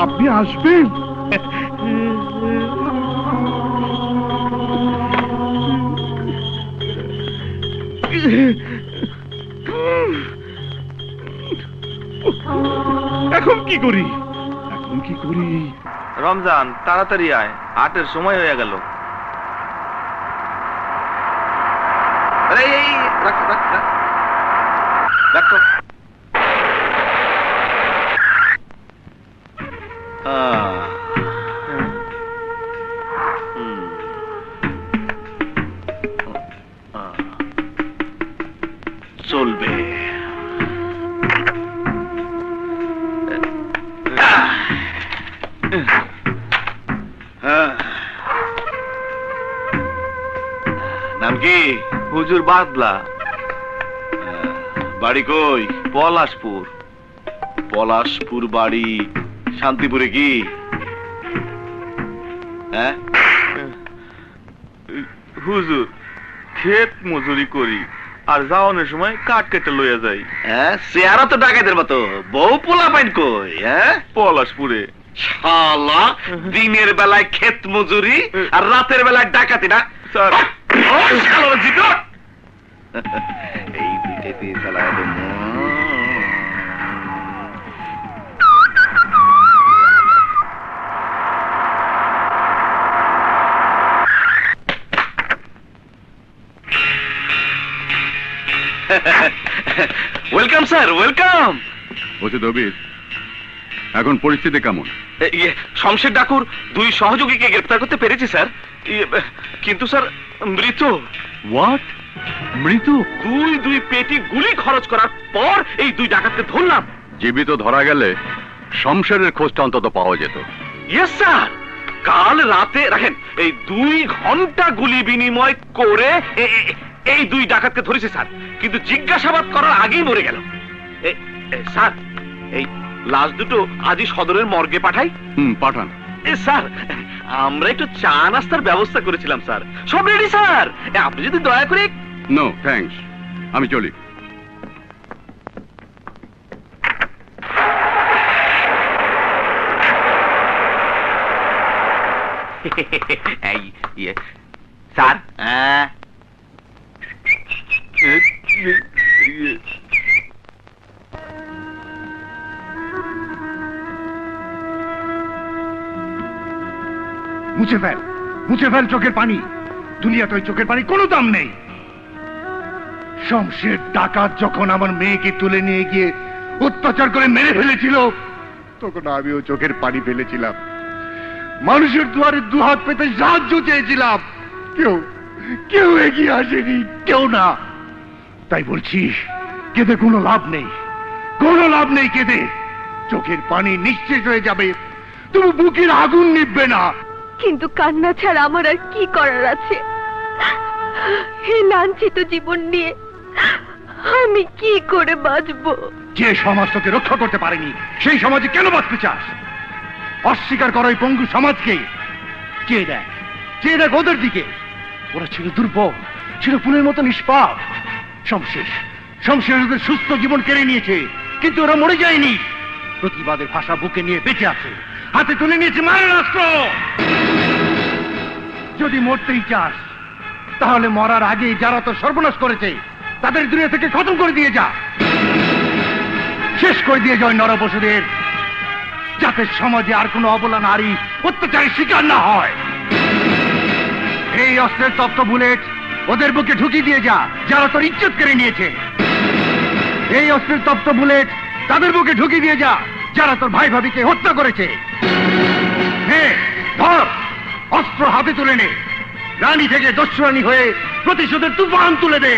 আপনি আসবেন? এখন কি করি? এখন কি করি? রমজান, তাড়াতাড়ি আয়, ৮-এর সময় হয়ে গেল। আরে এই রাখ রাখ রাখ রাখ তো। চলবে। নাম কি? হুজুর বাদলা। বাড়ি কই? পলাশপুর। পলাশপুর বাড়ি শান্তিপুরে কি? হ্যাঁ হুজুর, ক্ষেত মজুরি করি আর যাওয়ানোর সময় কাঠ কেটে লইয়া যাই। হ্যাঁ, চেহারা তো ডাকাতের মতো। বউ পোলা পাইন কই? হ্যাঁ, পলাশপুরে। শালা, দিনের বেলায় ক্ষেত মজুরি আর রাতের বেলায় ডাকাতি না? স্যার এই দুইটাতে চালা ওয়েলকাম স্যার, ওয়েলকাম। বলছে দবির, এখন পরিস্থিতি কেমন? শমশের ডাকুর 2 সহযোগীকে গ্রেফতার করতে পেরেছি স্যার, কিন্তু স্যার মৃত। হোয়াট? মৃত? 2 পেটি গুলি খরচ করার পর এই 2 ডাকাতকে ধরলাম। জীবিত ধরা গেলে শমশেরের খোঁজটা অন্তত পাওয়া যেত। ইয়েস স্যার, কাল রাতে রাখেন এই 2 ঘন্টা গুলি বিনিময় করে এই 2 ডাকাতকে ধরেছে স্যার, কিন্তু জিজ্ঞাসাবাদ করার আগেই মরে গেল। স্যার, এই লাশ দুটো আজই সদরের মর্গে পাঠাই? পাঠান। স্যার, আমরা একটু চা নাস্তার ব্যবস্থা করেছিলাম স্যার, সব রেডি স্যার, আপনি যদি দয়া করে। নো থ্যাঙ্কস, আমি চলি। স্যার, মুছে ফেল, মুছে ফেল চোখের পানি। দুনিয়াতে ওই চোখের পানি কোনো দাম নেই। শমশের ডাকাত যখন আমার মেয়েকে তুলে নিয়ে গিয়ে অত্যাচার করে মেরে ফেলেছিল, তখন আমিও চোখের পানি ফেলেছিলাম। মানুষের দুয়ারে 2 হাত পেতে সাহায্য চেয়েছিলাম, কেউ কেউ এগিয়ে আসেনি, কেউ না। তাই বলছি, কেঁদে কোনো লাভ নেই, কোনো লাভ নেই কেঁদে। চোখের পানি নিঃশেষ হয়ে যাবে, তবু বুকের আগুন নিভবে না। কিন্তু কান্না ছাড়া আমার আর কি করার আছে? এই লাঞ্ছিত জীবন নিয়ে আমি কি করে বাঁচবো? যে সমাজ তোকে রক্ষা করতে পারেনি, সেই সমাজে কেন বাঁচতে চাস? অস্বীকার করো এই পঙ্গু সমাজকে। চেয়ে দেখ ওদের দিকে। ওরা ছিল দুর্বল, ছিল ফুলের মতো নিষ্পাপ। শমশের ওদের সুস্থ জীবন কেড়ে নিয়েছে, কিন্তু ওরা মরে যায়নি। প্রতিবাদের ভাষা বুকে নিয়ে বেঁচে আছে, হাতে তুলে নিয়েছে মায়ের অস্ত্র। যদি মরতেই চাস, তাহলে মরার আগে যারা তো সর্বনাশ করেছে তাদের দুনিয়া থেকে খতম করে দিয়ে যা। শেষ করে দিয়ে যায় নরপশুদের, যাতে সমাজে আর কোনো অবলা নারী অত্যাচারের শিকার না হয়। এই অস্ত্রের তপ্ত বুলেট ওদের বুকে ঢুকিয়ে দিয়ে যা, যারা তোর ইজ্জত কেড়ে নিয়েছে। এই অস্ত্রের তপ্ত বুলেট তাদের বুকে ঢুকিয়ে দিয়ে যা, যারা তোর ভাই ভাবিকে হত্যা করেছে। ধর, অস্ত্র হাতে তুলে নে, রানী থেকে দস্যুরানী হয়ে প্রতিশোধের তুফান তুলে দে।